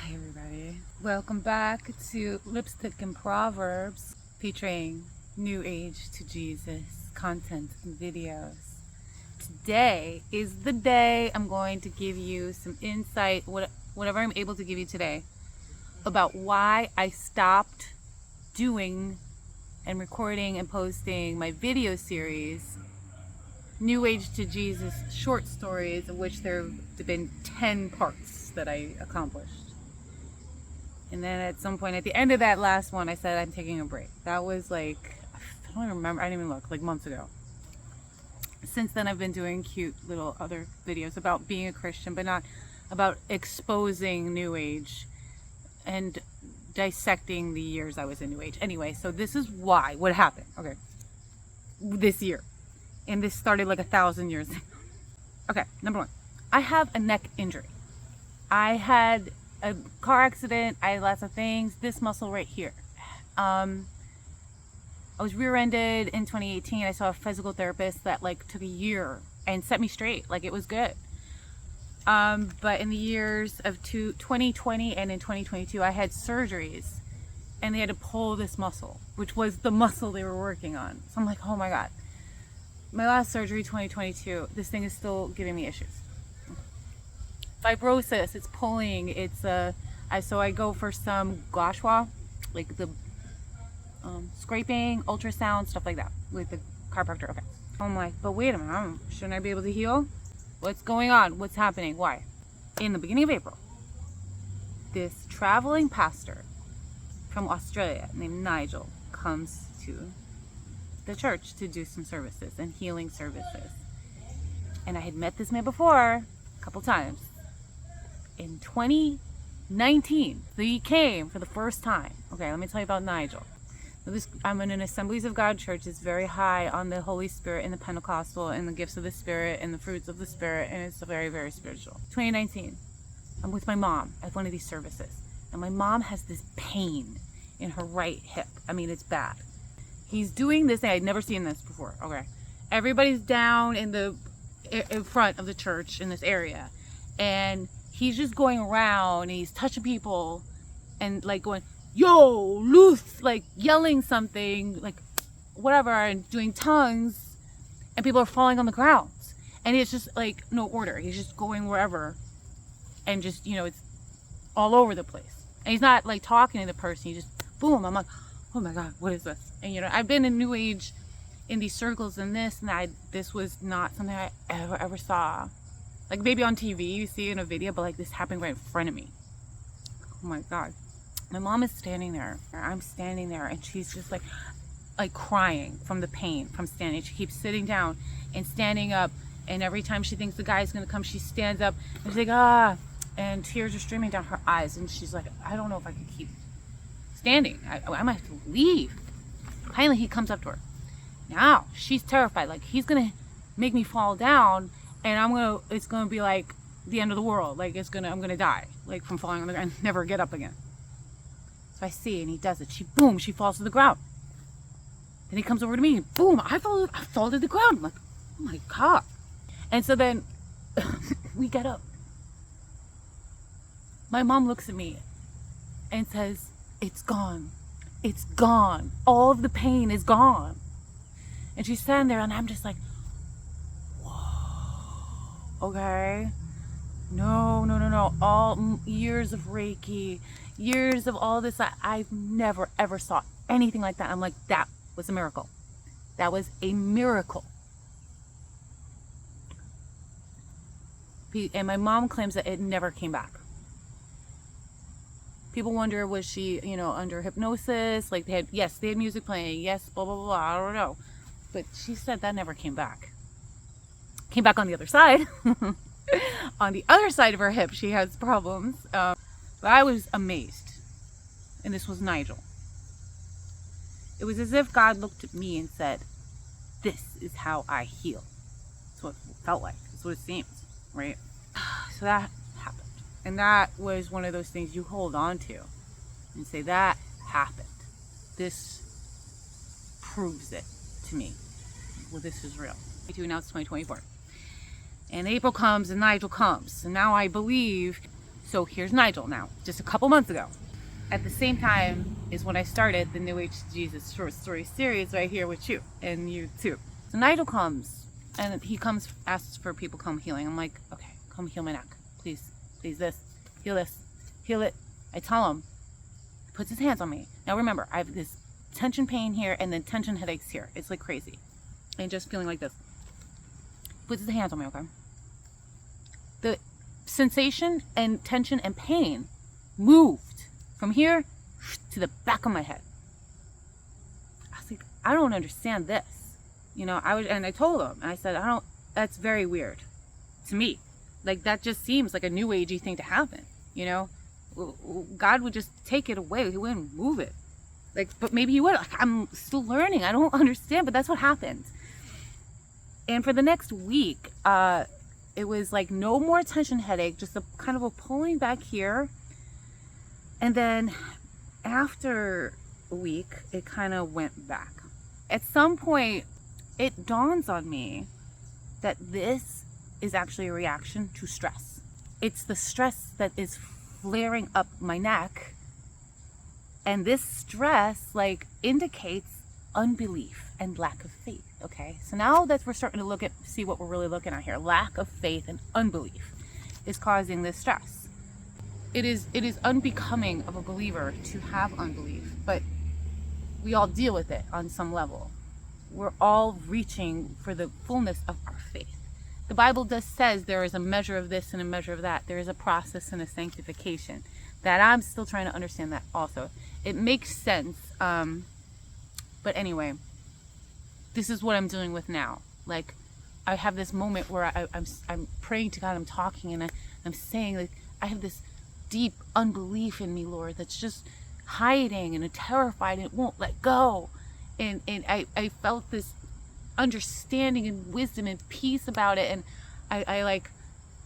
Hi everybody. Welcome back to Lipstick and Proverbs, featuring New Age to Jesus content and videos. Today is the day I'm going to give you some insight, whatever I'm able to give you today, about why I stopped doing and recording and posting my video series, New Age to Jesus short stories, of which there have been 10 parts that I accomplished. And then at some point at the end of that last one, I said I'm taking a break. That was like, I don't even remember, I didn't even look, like months ago. Since then I've been doing cute little other videos about being a Christian, but not about exposing New Age and dissecting the years I was in New Age. Anyway, so this is why, what happened, okay, this year. And this started like 1,000 years ago. Okay, number one, I have a neck injury. I had a car accident. I had lots of things. This muscle right here. I was rear-ended in 2018. I saw a physical therapist that like took a year and set me straight. Like it was good. But in the years of 2020 and in 2022, I had surgeries and they had to pull this muscle, which was the muscle they were working on. So I'm like, oh my God. My last surgery, 2022, this thing is still giving me issues. Fibrosis, it's pulling, so I go for some gua sha, like the scraping, ultrasound, stuff like that with the chiropractor. Okay. I'm like, but wait a minute, shouldn't I be able to heal? What's going on? What's happening? Why? In the beginning of April, this traveling pastor from Australia named Nigel comes to the church to do some services and healing services. And I had met this man before a couple times. In 2019, he came for the first time. Okay, let me tell you about Nigel. I'm in an Assemblies of God church. It's very high on the Holy Spirit and the Pentecostal and the gifts of the Spirit and the fruits of the Spirit, and it's very, very spiritual. 2019, I'm with my mom at one of these services, and my mom has this pain in her right hip. I mean, it's bad. He's doing this thing. I'd never seen this before. Okay, everybody's down in front of the church in this area, and he's just going around and he's touching people and like going, yo, Luth, like yelling something, like whatever, and doing tongues, and people are falling on the ground. And it's just like no order. He's just going wherever and just, it's all over the place. And he's not like talking to the person. He just, boom. I'm like, oh my God, what is this? And I've been in New Age in these circles and this and that. This was not something I ever saw. Like maybe on TV, you see it in a video, but like this happened right in front of me. Oh my God. My mom is standing there, or I'm standing there, and she's just like crying from the pain from standing. She keeps sitting down and standing up, and every time she thinks the guy's gonna come, she stands up and she's like, ah, and tears are streaming down her eyes, and she's like, I don't know if I can keep standing. I might have to leave. Finally, he comes up to her. Now she's terrified, like he's gonna make me fall down, and it's gonna be like the end of the world. Like I'm gonna die, like from falling on the ground and never get up again. So I see, and he does it. She falls to the ground. Then he comes over to me, and boom, I fall to the ground. I'm like, oh my God. And so then we get up. My mom looks at me and says, it's gone. It's gone. All of the pain is gone. And she's standing there, and I'm just like, whoa, okay. No. All years of Reiki, years of all this, I've never ever saw anything like that. I'm like, that was a miracle. That was a miracle. And my mom claims that it never came back. People wonder, was she, under hypnosis? Like they had music playing. Yes, blah, blah, blah. I don't know. But she said that never came back. Came back on the other side. On the other side of her hip, she has problems. But I was amazed. And this was Nigel. It was as if God looked at me and said, this is how I heal. That's what it felt like. That's what it seems, right? So that happened. And that was one of those things you hold on to and say, that happened. This proves it to me. Well, this is real. To announce 2024. And April comes and Nigel comes. And now I believe So here's Nigel now, just a couple months ago. At the same time is when I started the New Age Jesus short story series right here with you and you too. So Nigel comes and he comes, asks for people come healing. I'm like, okay, come heal my neck. Please, please this, heal it. I tell him, he puts his hands on me. Now remember, I have this tension pain here and then tension headaches here. It's like crazy. And just feeling like this. Puts his hands on me, okay? The sensation and tension and pain moved from here to the back of my head. I was like, I don't understand this. You know, I told him, and I said, that's very weird to me. Like, that just seems like a new agey thing to happen, you know? God would just take it away. He wouldn't move it. Like, but maybe he would. Like, I'm still learning. I don't understand, but that's what happened. And for the next week, it was like no more tension headache, just a kind of a pulling back here. And then after a week, it kind of went back. At some point, it dawns on me that this is actually a reaction to stress. It's the stress that is flaring up my neck. And this stress like indicates unbelief and lack of faith. Okay, so now that we're starting to see what we're really looking at here, lack of faith and unbelief is causing this stress. It is unbecoming of a believer to have unbelief, but we all deal with it on some level. We're all reaching for the fullness of our faith. The Bible says there is a measure of this and a measure of that. There is a process and a sanctification that I'm still trying to understand that also. It makes sense, but anyway, this is what I'm dealing with now. Like, I have this moment where I'm praying to God, I'm talking, and I'm saying, like, I have this deep unbelief in me, Lord, that's just hiding and terrified and it won't let go. And I felt this understanding and wisdom and peace about it, and I like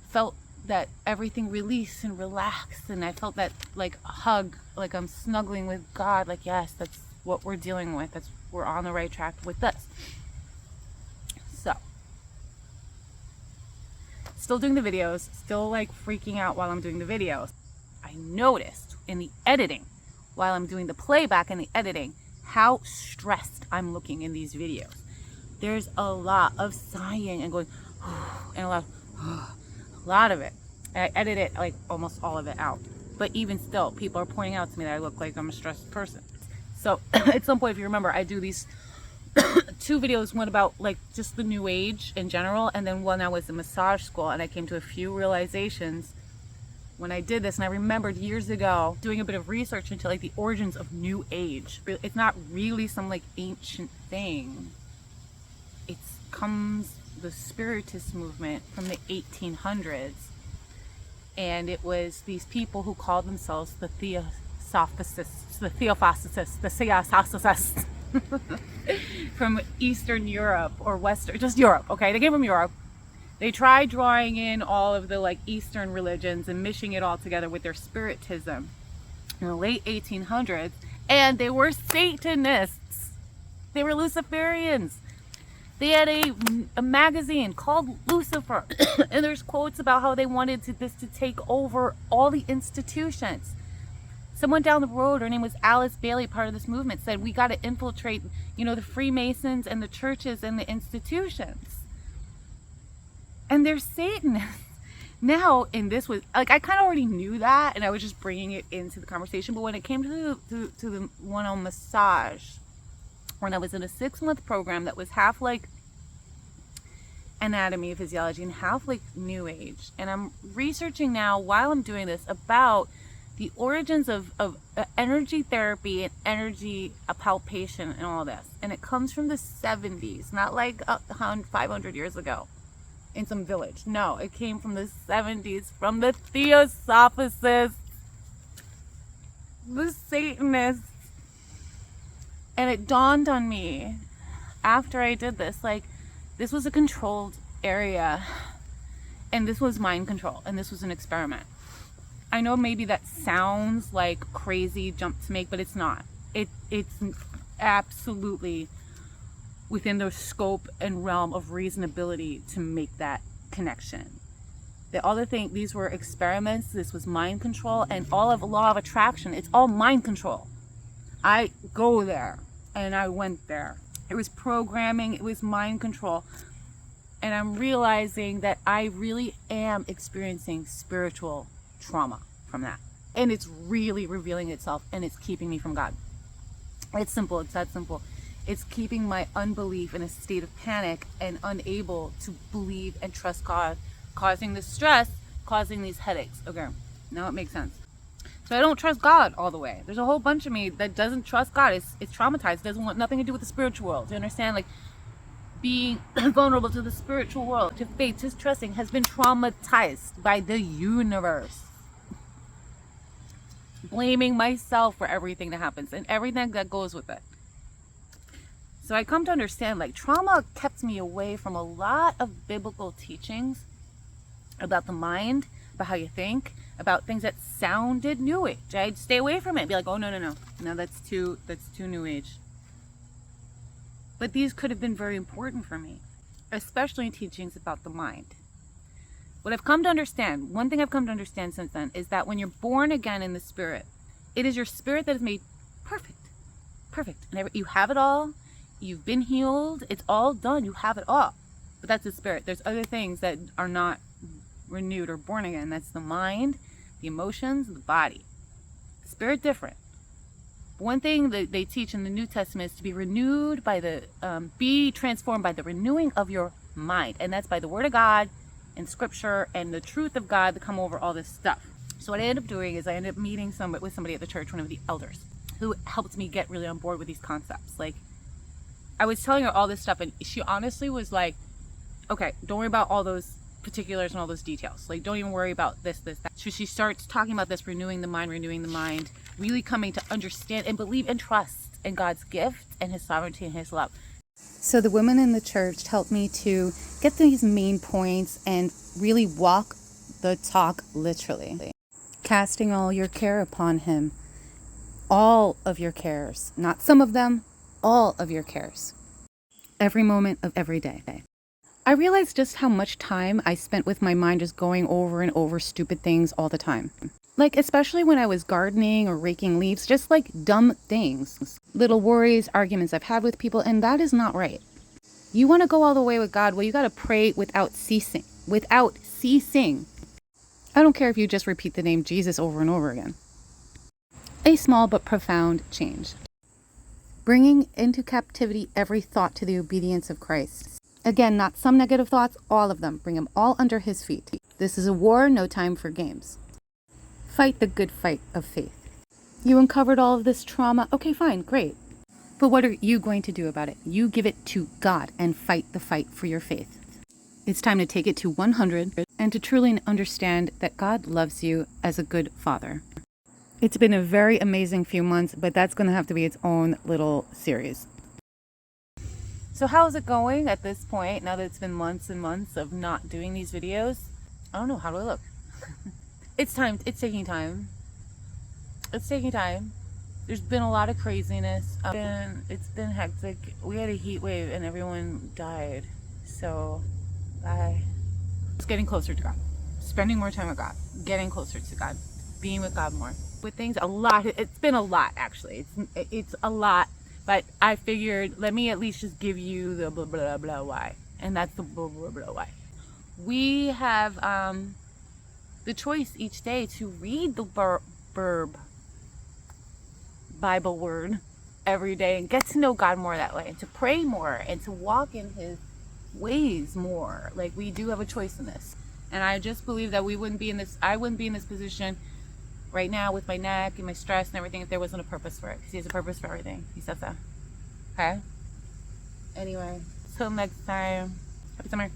felt that everything released and relaxed, and I felt that like hug, like I'm snuggling with God, like, yes, that's what we're dealing with. We're on the right track with this. So, still doing the videos, still like freaking out while I'm doing the videos. I noticed in the editing, while I'm doing the playback and the editing, how stressed I'm looking in these videos. There's a lot of sighing and going, and a lot of it. I edit it, like almost all of it out. But even still, people are pointing out to me that I look like I'm a stressed person. So at some point, if you remember, I do these 2 videos, one about like just the new age in general, and then one I was in massage school, and I came to a few realizations when I did this. And I remembered years ago doing a bit of research into like the origins of new age. It's not really some like ancient thing. The Spiritist movement from the 1800s, and it was these people who called themselves the Theosophists, the Theosophists from Eastern Europe or Western, just Europe, okay? They came from Europe. They tried drawing in all of the like Eastern religions and mishing it all together with their Spiritism in the late 1800s, and they were Satanists. They were Luciferians. They had a magazine called Lucifer, and there's quotes about how they wanted this to take over all the institutions. Someone down the road, her name was Alice Bailey, part of this movement, said we got to infiltrate, the Freemasons and the churches and the institutions. And they're Satanists. Now, and this was, like, I kind of already knew that, and I was just bringing it into the conversation, but when it came to the one on massage, when I was in a 6-month program that was half like anatomy, physiology, and half like new age. And I'm researching now while I'm doing this about the origins of energy therapy and energy palpation and all this. And it comes from the 70s, not like 500 years ago in some village. No, it came from the 70s, from the Theosophists, the Satanists. And it dawned on me after I did this, like, this was a controlled area, and this was mind control, and this was an experiment. I know maybe that sounds like crazy jump to make, but it's not. It's absolutely within the scope and realm of reasonability to make that connection. that all the things, these were experiments, this was mind control, and all of law of attraction, it's all mind control. I go there, and I went there. It was programming, it was mind control. And I'm realizing that I really am experiencing spiritual trauma from that. And it's really revealing itself, and it's keeping me from God. It's simple, it's that simple. It's keeping my unbelief in a state of panic and unable to believe and trust God, causing the stress, causing these headaches. Okay, now it makes sense. So I don't trust God all the way. There's a whole bunch of me that doesn't trust God. It's traumatized. It doesn't want nothing to do with the spiritual world. Do you understand? Like, being vulnerable to the spiritual world, to faith, to trusting, has been traumatized by the universe. Blaming myself for everything that happens and everything that goes with it. So I come to understand, like, trauma kept me away from a lot of biblical teachings about the mind, about how you think, about things that sounded new age. I'd stay away from it and be like, oh, no, that's too new age. But these could have been very important for me, especially in teachings about the mind. What I've come to understand, one thing I've come to understand since then, is that when you're born again in the spirit, it is your spirit that is made perfect. Perfect. And you have it all. You've been healed. It's all done. You have it all. But that's the spirit. There's other things that are not renewed or born again. That's the mind, the emotions, the body. Spirit different. One thing that they teach in the New Testament is to be renewed by be transformed by the renewing of your mind. And that's by the Word of God and Scripture and the truth of God that come over all this stuff. So what I ended up doing is I ended up meeting with somebody at the church, one of the elders, who helped me get really on board with these concepts. Like, I was telling her all this stuff, and she honestly was like, okay, don't worry about all those particulars and all those details. Like, don't even worry about this, that. So she starts talking about this, renewing the mind, really coming to understand and believe and trust in God's gift and His sovereignty and His love. So the women in the church helped me to get these main points and really walk the talk literally. Casting all your care upon Him. All of your cares. Not some of them, all of your cares. Every moment of every day. I realized just how much time I spent with my mind just going over and over stupid things all the time. Like, especially when I was gardening or raking leaves, just like dumb things. Little worries, arguments I've had with people, and that is not right. You want to go all the way with God, well, you got to pray without ceasing. Without ceasing. I don't care if you just repeat the name Jesus over and over again. A small but profound change. Bringing into captivity every thought to the obedience of Christ. Again, not some negative thoughts, all of them. Bring them all under His feet. This is a war, no time for games. Fight the good fight of faith. You uncovered all of this trauma. Okay, fine, great. But what are you going to do about it? You give it to God and fight the fight for your faith. It's time to take it to 100 and to truly understand that God loves you as a good father. It's been a very amazing few months, but that's going to have to be its own little series. So how's it going at this point, now that it's been months and months of not doing these videos? I don't know, how do I look? It's taking time. It's taking time. There's been a lot of craziness. It's been hectic. We had a heat wave and everyone died. So, it's getting closer to God. Spending more time with God. Getting closer to God. Being with God more. With things, a lot. It's been a lot, actually. It's a lot. But I figured, let me at least just give you the blah, blah, blah, why. And that's the blah, blah, blah, why. We have the choice each day to read the verb Bible word every day and get to know God more that way, and to pray more and to walk in His ways more. Like, we do have a choice in this. And I just believe that I wouldn't be in this position right now with my neck and my stress and everything if there wasn't a purpose for it. Because He has a purpose for everything. He said so. Okay? Anyway, till next time. Happy summer.